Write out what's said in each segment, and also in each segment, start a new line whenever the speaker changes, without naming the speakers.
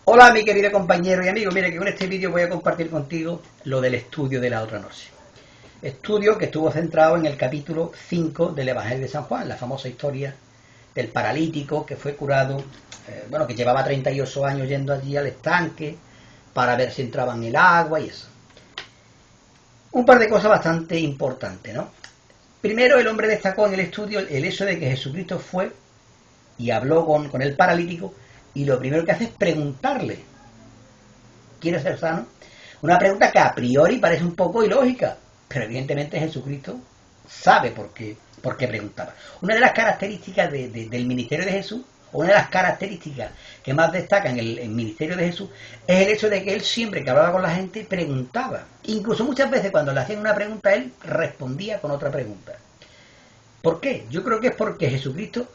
Hola mi querido compañero y amigo, mira que con este vídeo voy a compartir contigo lo del estudio de la otra noche. Estudio que estuvo centrado en el capítulo 5 del Evangelio de San Juan, la famosa historia del paralítico que fue curado, que llevaba 38 años yendo allí al estanque para ver si entraba en el agua y eso. Un par de cosas bastante importantes, ¿no? Primero, el hombre destacó en el estudio el hecho de que Jesucristo fue y habló con el paralítico y lo primero que hace es preguntarle: ¿quieres ser sano? Una pregunta que a priori parece un poco ilógica, pero evidentemente Jesucristo sabe por qué preguntaba. Una de las características del ministerio de Jesús, o una de las características que más destacan el ministerio de Jesús, es el hecho de que él siempre que hablaba con la gente preguntaba. Incluso muchas veces cuando le hacían una pregunta, él respondía con otra pregunta. ¿Por qué? Yo creo que es porque Jesucristo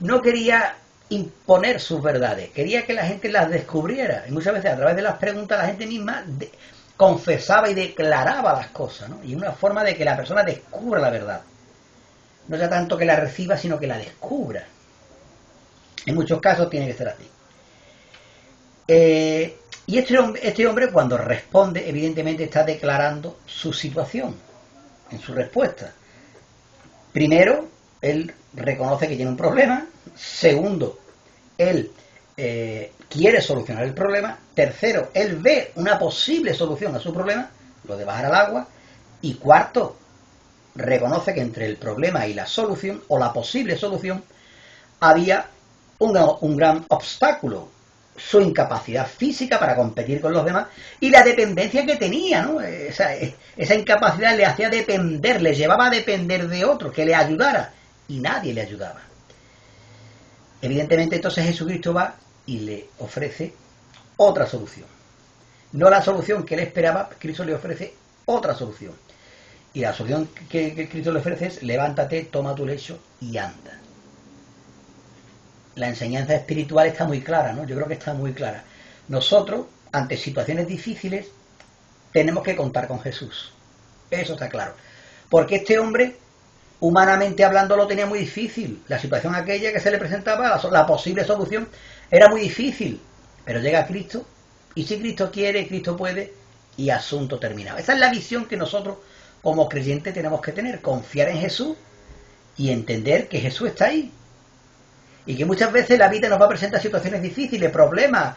no quería imponer sus verdades, quería que la gente las descubriera, y muchas veces a través de las preguntas la gente misma confesaba y declaraba las cosas, ¿no? Y una forma de que la persona descubra la verdad, no ya tanto que la reciba, sino que la descubra. En muchos casos tiene que ser así. Y este hombre cuando responde, evidentemente está declarando su situación en su respuesta. Primero, él reconoce que tiene un problema. Segundo, él quiere solucionar el problema. Tercero, él ve una posible solución a su problema, lo de bajar al agua. Y cuarto, reconoce que entre el problema y la solución, o la posible solución, había un gran obstáculo: su incapacidad física para competir con los demás y la dependencia que tenía, ¿no? Esa incapacidad le hacía depender, le llevaba a depender de otro, que le ayudara, y nadie le ayudaba. Evidentemente entonces Jesucristo va y le ofrece otra solución. No la solución que él esperaba, Cristo le ofrece otra solución. Y la solución que Cristo le ofrece es: levántate, toma tu lecho y anda. La enseñanza espiritual está muy clara, ¿no? Yo creo que está muy clara. Nosotros, ante situaciones difíciles, tenemos que contar con Jesús. Eso está claro. Porque este hombre, humanamente hablando, lo tenía muy difícil. La situación aquella que se le presentaba, la posible solución, era muy difícil. Pero llega Cristo, y si Cristo quiere, Cristo puede, y asunto terminado. Esa es la visión que nosotros, como creyentes, tenemos que tener. Confiar en Jesús y entender que Jesús está ahí. Y que muchas veces la vida nos va a presentar situaciones difíciles, problemas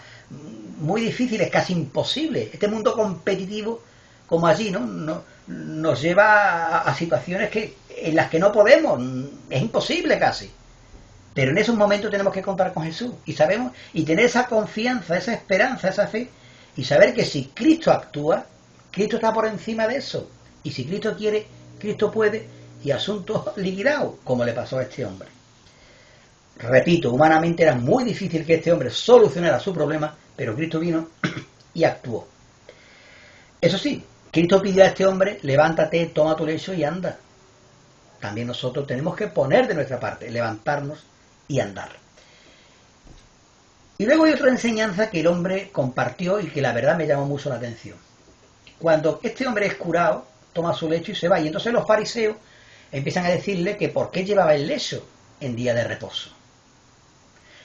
muy difíciles, casi imposibles. Este mundo competitivo, como allí, ¿no? Nos lleva a situaciones en las que no podemos, es imposible casi. Pero en esos momentos tenemos que contar con Jesús y sabemos, y tener esa confianza, esa esperanza, esa fe, y saber que si Cristo actúa, Cristo está por encima de eso. Y si Cristo quiere, Cristo puede, y asunto liquidado, como le pasó a este hombre. Repito, humanamente era muy difícil que este hombre solucionara su problema, pero Cristo vino y actuó. Eso sí, Cristo pidió a este hombre: levántate, toma tu lecho y anda. También nosotros tenemos que poner de nuestra parte, levantarnos y andar. Y luego hay otra enseñanza que el hombre compartió y que la verdad me llamó mucho la atención. Cuando este hombre es curado, toma su lecho y se va, y entonces los fariseos empiezan a decirle que por qué llevaba el lecho en día de reposo.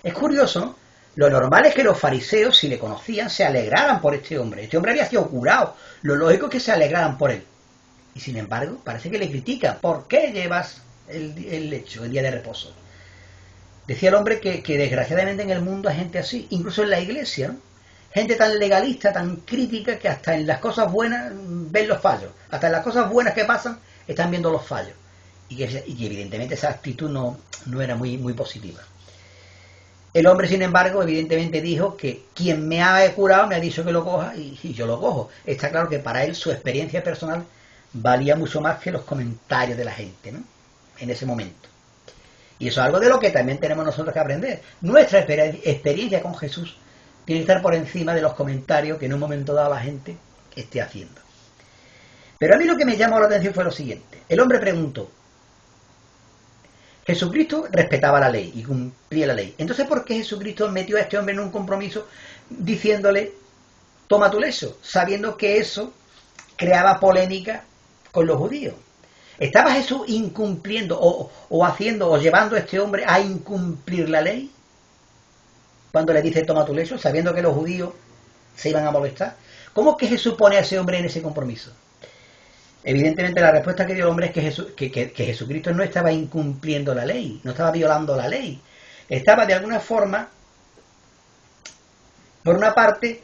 Es curioso, ¿no? Lo normal es que los fariseos, si le conocían, se alegraran por este hombre. Este hombre había sido curado. Lo lógico es que se alegraran por él. Y sin embargo, parece que le critican: ¿por qué llevas el lecho, el día de reposo? Decía el hombre que desgraciadamente en el mundo hay gente así, incluso en la iglesia, ¿no? Gente tan legalista, tan crítica, que hasta en las cosas buenas ven los fallos. Hasta en las cosas buenas que pasan están viendo los fallos. Y que evidentemente esa actitud no era muy positiva. El hombre, sin embargo, evidentemente dijo que quien me ha curado me ha dicho que lo coja, y yo lo cojo. Está claro que para él su experiencia personal valía mucho más que los comentarios de la gente, ¿no? En ese momento. Y eso es algo de lo que también tenemos nosotros que aprender. Nuestra experiencia con Jesús tiene que estar por encima de los comentarios que en un momento dado la gente esté haciendo. Pero a mí lo que me llamó la atención fue lo siguiente. El hombre preguntó: Jesucristo respetaba la ley y cumplía la ley. Entonces, ¿por qué Jesucristo metió a este hombre en un compromiso diciéndole: toma tu lecho, sabiendo que eso creaba polémica con los judíos? ¿Estaba Jesús incumpliendo o haciendo o llevando a este hombre a incumplir la ley? cuando le dice toma tu lecho, sabiendo que los judíos se iban a molestar? ¿Cómo es que Jesús pone a ese hombre en ese compromiso? Evidentemente la respuesta que dio el hombre es que Jesucristo no estaba incumpliendo la ley, no estaba violando la ley. Estaba de alguna forma, por una parte,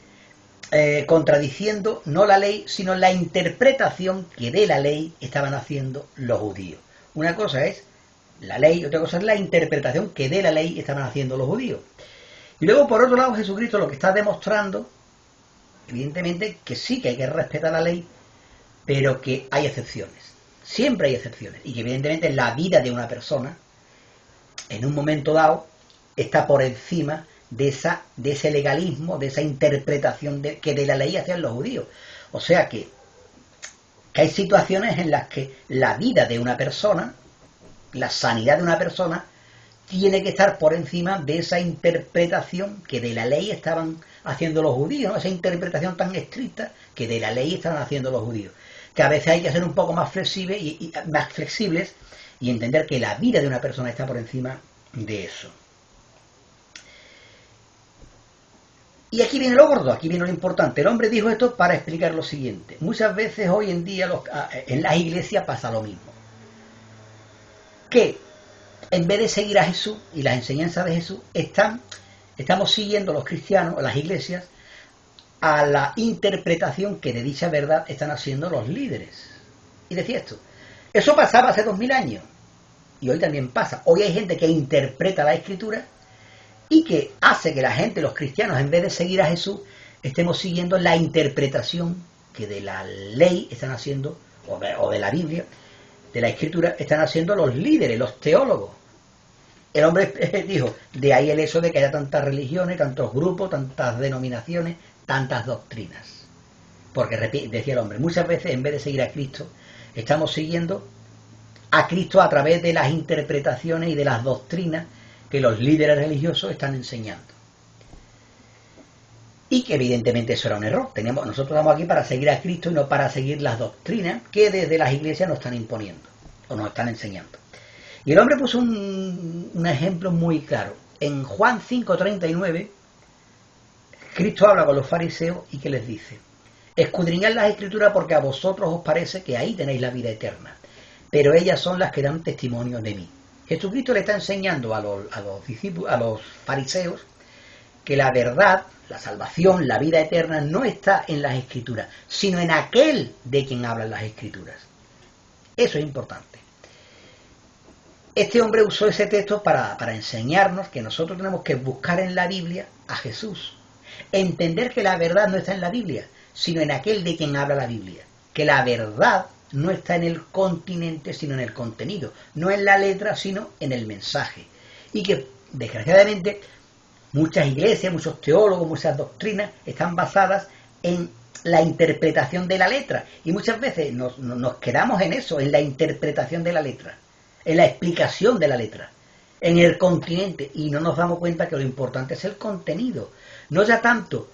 contradiciendo no la ley, sino la interpretación que de la ley estaban haciendo los judíos. Una cosa es la ley, otra cosa es la interpretación que de la ley estaban haciendo los judíos. Y luego, por otro lado, Jesucristo lo que está demostrando, evidentemente, que sí que hay que respetar la ley, pero que hay excepciones. Siempre hay excepciones. Y que evidentemente la vida de una persona, en un momento dado, está por encima de ese legalismo, de esa interpretación que de la ley hacían los judíos. O sea que hay situaciones en las que la vida de una persona, la sanidad de una persona, tiene que estar por encima de esa interpretación que de la ley estaban haciendo los judíos, ¿no? Esa interpretación tan estricta que de la ley estaban haciendo los judíos. Que a veces hay que ser un poco más flexibles y entender que la vida de una persona está por encima de eso. Y aquí viene lo gordo, aquí viene lo importante. El hombre dijo esto para explicar lo siguiente. Muchas veces hoy en día en las iglesias pasa lo mismo. Que en vez de seguir a Jesús y las enseñanzas de Jesús, estamos siguiendo los cristianos, las iglesias, a la interpretación que de dicha verdad están haciendo los líderes. Y decía esto, eso pasaba hace 2000 años, y hoy también pasa. Hoy hay gente que interpreta la Escritura y que hace que la gente, los cristianos, en vez de seguir a Jesús, estemos siguiendo la interpretación que de la ley están haciendo, o de la Biblia, de la Escritura, están haciendo los líderes, los teólogos. El hombre dijo, de ahí el hecho de que haya tantas religiones, tantos grupos, tantas denominaciones, tantas doctrinas. Porque, decía el hombre, muchas veces en vez de seguir a Cristo, estamos siguiendo a Cristo a través de las interpretaciones y de las doctrinas que los líderes religiosos están enseñando. Y que evidentemente eso era un error. Nosotros estamos aquí para seguir a Cristo y no para seguir las doctrinas que desde las iglesias nos están imponiendo o nos están enseñando. Y el hombre puso un ejemplo muy claro. En Juan 5:39, Cristo habla con los fariseos y que les dice: escudriñad las Escrituras porque a vosotros os parece que ahí tenéis la vida eterna, pero ellas son las que dan testimonio de mí. Jesucristo le está enseñando a los discípulos, a los fariseos, que la verdad, la salvación, la vida eterna no está en las Escrituras, sino en aquel de quien hablan las Escrituras. Eso es importante. Este hombre usó ese texto para enseñarnos que nosotros tenemos que buscar en la Biblia a Jesús. Entender que la verdad no está en la Biblia, sino en aquel de quien habla la Biblia. Que la verdad no está en el continente, sino en el contenido. No en la letra, sino en el mensaje. Y que, desgraciadamente, muchas iglesias, muchos teólogos, muchas doctrinas están basadas en la interpretación de la letra. Y muchas veces nos quedamos en eso, en la interpretación de la letra, en la explicación de la letra, en el continente. Y no nos damos cuenta que lo importante es el contenido. No ya tanto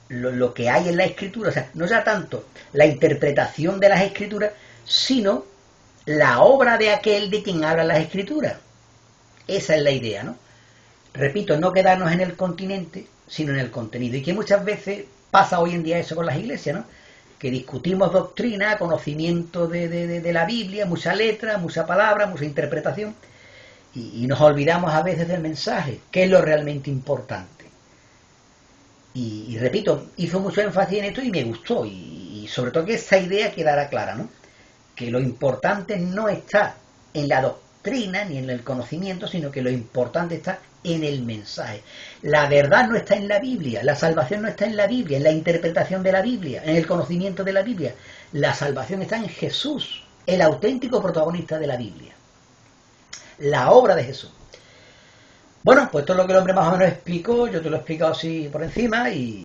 lo que hay en la Escritura, o sea, no ya tanto la interpretación de las Escrituras, sino la obra de aquel de quien habla las Escrituras. Esa es la idea, ¿no? Repito, no quedarnos en el continente, sino en el contenido. Y que muchas veces pasa hoy en día eso con las iglesias, ¿no? Que discutimos doctrina, conocimiento de la Biblia, mucha letra, mucha palabra, mucha interpretación, y nos olvidamos a veces del mensaje, que es lo realmente importante. Y repito, hizo mucho énfasis en esto y me gustó, y sobre todo que esa idea quedara clara, ¿no? Que lo importante no está en la doctrina ni en el conocimiento, sino que lo importante está en el mensaje. La verdad no está en la Biblia, la salvación no está en la Biblia, en la interpretación de la Biblia, en el conocimiento de la Biblia. La salvación está en Jesús, el auténtico protagonista de la Biblia. La obra de Jesús. Bueno, pues esto es lo que el hombre más o menos explicó, yo te lo he explicado así por encima y